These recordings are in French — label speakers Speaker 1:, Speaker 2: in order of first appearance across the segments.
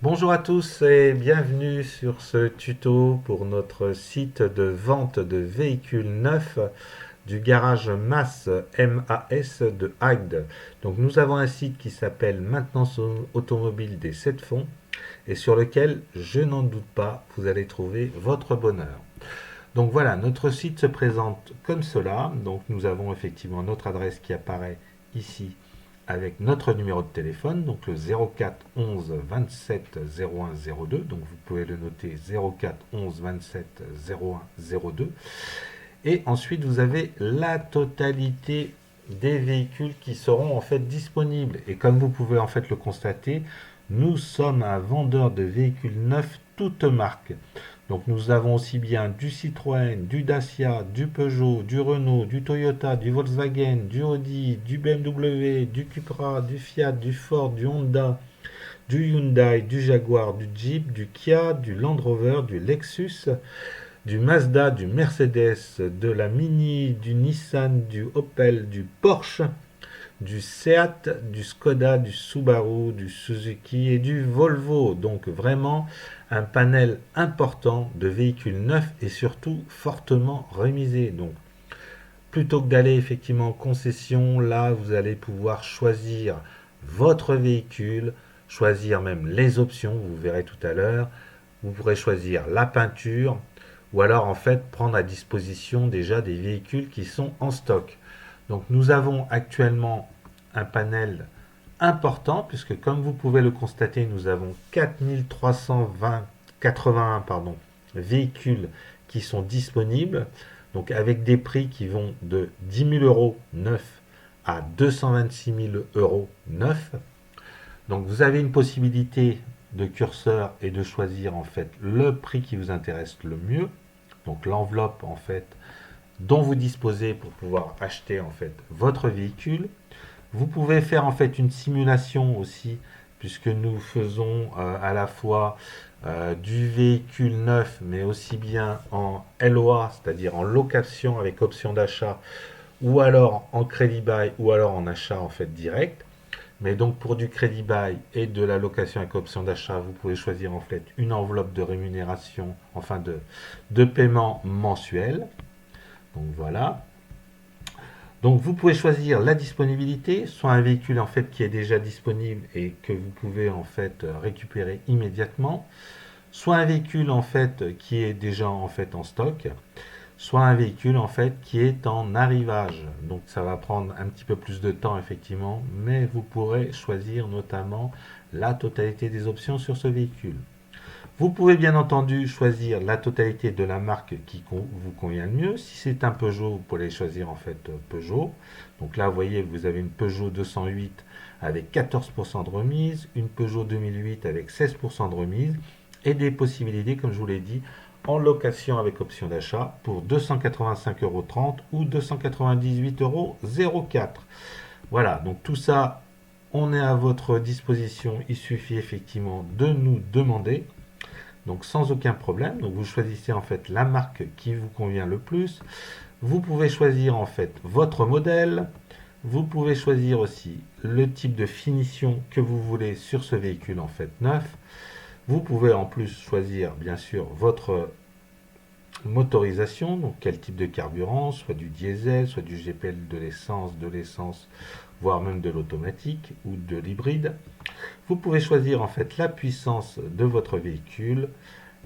Speaker 1: Bonjour à tous et bienvenue sur ce tuto pour notre site de vente de véhicules neufs du garage MAS de Agde. Donc nous avons un site qui s'appelle Maintenance automobile des 7 fonds et sur lequel, je n'en doute pas, vous allez trouver votre bonheur. Donc voilà, notre site se présente comme cela. Donc nous avons effectivement notre adresse qui apparaît ici avec notre numéro de téléphone, donc le 04 11 27 01 02. Donc vous pouvez le noter 04 11 27 01 02. Et ensuite vous avez la totalité des véhicules qui seront en fait disponibles. Et comme vous pouvez en fait le constater, nous sommes un vendeur de véhicules neufs toutes marques. Donc nous avons aussi bien du Citroën, du Dacia, du Peugeot, du Renault, du Toyota, du Volkswagen, du Audi, du BMW, du Cupra, du Fiat, du Ford, du Honda, du Hyundai, du Jaguar, du Jeep, du Kia, du Land Rover, du Lexus, du Mazda, du Mercedes, de la Mini, du Nissan, du Opel, du Porsche, du Seat, du Skoda, du Subaru, du Suzuki et du Volvo. Donc vraiment un panel important de véhicules neufs et surtout fortement remisés. Donc plutôt que d'aller effectivement en concession, là vous allez pouvoir choisir votre véhicule, choisir même les options, vous verrez tout à l'heure. Vous pourrez choisir la peinture ou alors en fait prendre à disposition déjà des véhicules qui sont en stock. Donc nous avons actuellement un panel important puisque comme vous pouvez le constater, nous avons 4381 véhicules qui sont disponibles, donc avec des prix qui vont de 10 000 euros neufs à 226 000 euros neufs. Donc vous avez une possibilité de curseur et de choisir en fait le prix qui vous intéresse le mieux, donc l'enveloppe en fait dont vous disposez pour pouvoir acheter en fait votre véhicule. Vous pouvez faire en fait une simulation aussi, puisque nous faisons à la fois du véhicule neuf, mais aussi bien en LOA, c'est-à-dire en location avec option d'achat, ou alors en crédit bail, ou alors en achat en fait direct. Mais donc pour du crédit bail et de la location avec option d'achat, vous pouvez choisir en fait une enveloppe de rémunération, enfin de paiement mensuel. Donc voilà. Donc vous pouvez choisir la disponibilité, soit un véhicule en fait qui est déjà disponible et que vous pouvez en fait récupérer immédiatement, soit un véhicule en fait qui est déjà en fait en stock, soit un véhicule en fait qui est en arrivage. Donc ça va prendre un petit peu plus de temps effectivement, mais vous pourrez choisir notamment la totalité des options sur ce véhicule. Vous pouvez bien entendu choisir la totalité de la marque qui vous convient le mieux. Si c'est un Peugeot, vous pouvez choisir en fait Peugeot. Donc là, vous voyez, vous avez une Peugeot 208 avec 14% de remise, une Peugeot 2008 avec 16% de remise et des possibilités, comme je vous l'ai dit, en location avec option d'achat pour 285,30 euros ou 298,04 euros. Voilà, donc tout ça, on est à votre disposition. Il suffit effectivement de nous demander. Donc sans aucun problème. Donc vous choisissez en fait la marque qui vous convient le plus. Vous pouvez choisir en fait votre modèle. Vous pouvez choisir aussi le type de finition que vous voulez sur ce véhicule en fait neuf. Vous pouvez en plus choisir bien sûr votre motorisation, donc quel type de carburant, soit du diesel, soit du GPL, de l'essence, voire même de l'automatique ou de l'hybride. Vous pouvez choisir en fait la puissance de votre véhicule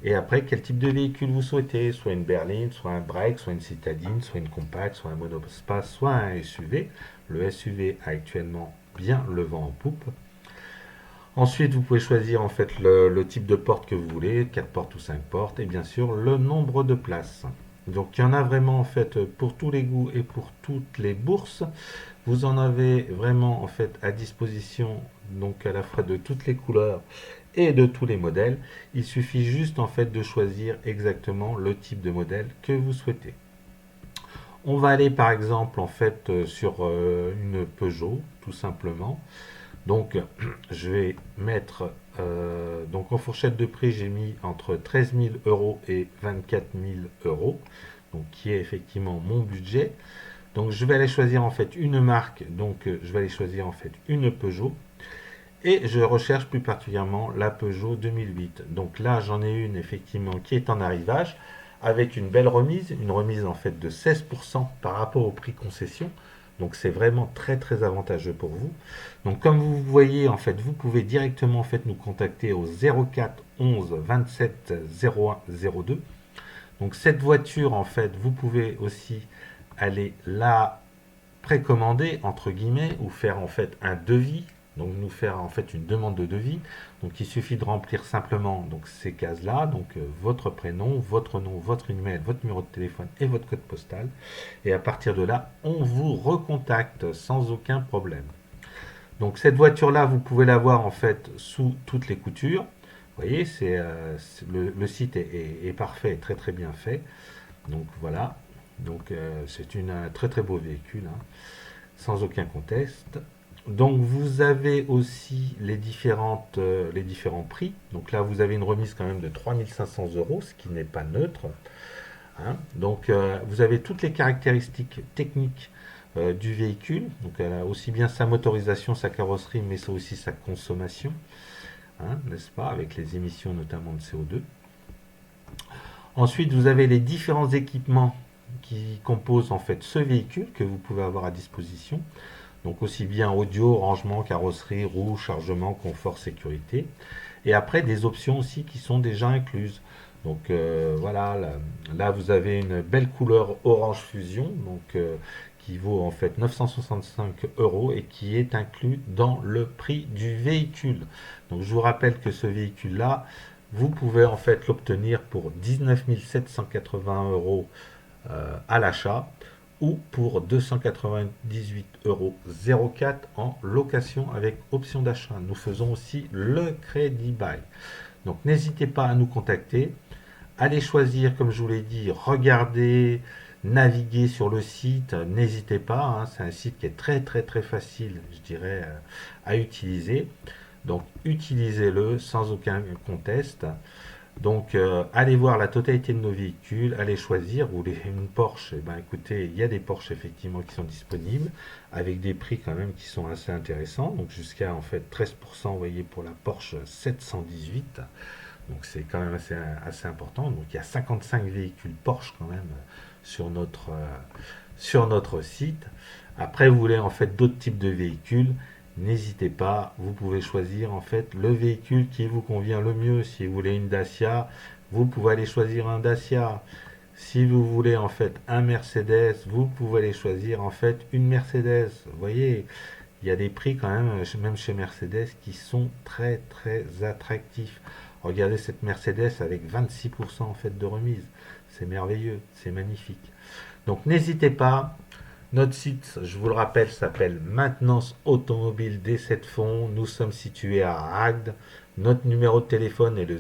Speaker 1: et après quel type de véhicule vous souhaitez, soit une berline, soit un break, soit une citadine, soit une compacte, soit un monospace, soit un SUV. Le SUV a actuellement bien le vent en poupe. Ensuite, vous pouvez choisir en fait le type de porte que vous voulez, 4 portes ou 5 portes, et bien sûr le nombre de places. Donc il y en a vraiment en fait pour tous les goûts et pour toutes les bourses. Vous en avez vraiment en fait à disposition, donc à la fois de toutes les couleurs et de tous les modèles. Il suffit juste en fait de choisir exactement le type de modèle que vous souhaitez. On va aller par exemple en fait sur une Peugeot tout simplement. Donc je vais mettre donc en fourchette de prix j'ai mis entre 13 000 euros et 24 000 euros, donc qui est effectivement mon budget. Donc je vais aller choisir en fait une marque, donc je vais aller choisir en fait une Peugeot. Et je recherche plus particulièrement la Peugeot 2008. Donc là, j'en ai une effectivement qui est en arrivage avec une belle remise, une remise en fait de 16% par rapport au prix concession. Donc c'est vraiment très très avantageux pour vous. Donc comme vous voyez en fait, vous pouvez directement en fait nous contacter au 04 11 27 01 02. Donc cette voiture en fait, vous pouvez aussi aller la précommander entre guillemets ou faire en fait un devis, donc nous faire en fait une demande de devis. Donc il suffit de remplir simplement donc ces cases là, donc votre prénom, votre nom, votre email, votre numéro de téléphone et votre code postal, et à partir de là on vous recontacte sans aucun problème. Donc cette voiture là vous pouvez l'avoir en fait sous toutes les coutures. Vous voyez, le site est parfait, très très bien fait. Donc voilà, donc c'est un très très beau véhicule, hein, sans aucun conteste. Donc vous avez aussi les différents prix. Donc là vous avez une remise quand même de 3500 euros, ce qui n'est pas neutre, hein. Donc vous avez toutes les caractéristiques techniques du véhicule. Donc aussi bien sa motorisation, sa carrosserie, mais c'est aussi sa consommation, hein, n'est-ce pas, avec les émissions notamment de CO2. Ensuite, vous avez les différents équipements qui composent en fait ce véhicule que vous pouvez avoir à disposition. Donc aussi bien audio, rangement, carrosserie, roue, chargement, confort, sécurité. Et après des options aussi qui sont déjà incluses. Donc voilà, là, vous avez une belle couleur orange fusion, donc qui vaut en fait 965 euros et qui est inclus dans le prix du véhicule. Donc je vous rappelle que ce véhicule-là, vous pouvez en fait l'obtenir pour 19 780 euros à l'achat ou pour 298 euros 04 en location avec option d'achat. Nous faisons aussi le crédit bail. Donc n'hésitez pas à nous contacter. Allez choisir, comme je vous l'ai dit, regardez, naviguer sur le site. N'hésitez pas, hein, c'est un site qui est très très très facile, je dirais, à utiliser. Donc utilisez-le sans aucun conteste. Donc allez voir la totalité de nos véhicules, allez choisir. Vous voulez une Porsche, eh ben, écoutez, il y a des Porsche effectivement qui sont disponibles avec des prix quand même qui sont assez intéressants. Donc jusqu'à en fait 13%, vous voyez, pour la Porsche 718. Donc c'est quand même assez important. Donc il y a 55 véhicules Porsche quand même sur notre site. Après, vous voulez en fait d'autres types de véhicules, n'hésitez pas, vous pouvez choisir en fait le véhicule qui vous convient le mieux. Si vous voulez une Dacia, vous pouvez aller choisir un Dacia. Si vous voulez en fait un Mercedes, vous pouvez aller choisir en fait une Mercedes. Vous voyez, il y a des prix quand même chez Mercedes qui sont très très attractifs. Regardez cette Mercedes avec 26% en fait de remise. C'est merveilleux, c'est magnifique. Donc n'hésitez pas. Notre site, je vous le rappelle, s'appelle Maintenance Automobile des 7 Fonds. Nous sommes situés à Agde. Notre numéro de téléphone est le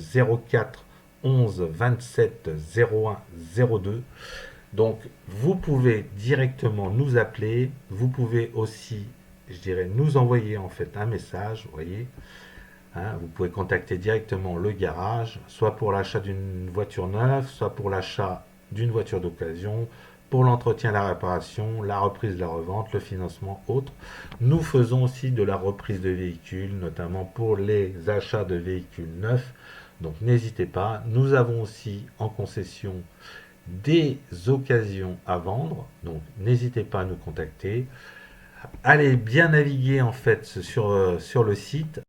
Speaker 1: 04 11 27 01 02. Donc, vous pouvez directement nous appeler. Vous pouvez aussi, je dirais, nous envoyer en fait un message. Vous voyez, hein, vous pouvez contacter directement le garage, soit pour l'achat d'une voiture neuve, soit pour l'achat d'une voiture d'occasion, pour l'entretien, la réparation, la reprise, la revente, le financement, autres. Nous faisons aussi de la reprise de véhicules, notamment pour les achats de véhicules neufs. Donc n'hésitez pas. Nous avons aussi en concession des occasions à vendre. Donc n'hésitez pas à nous contacter. Allez bien naviguer en fait sur le site.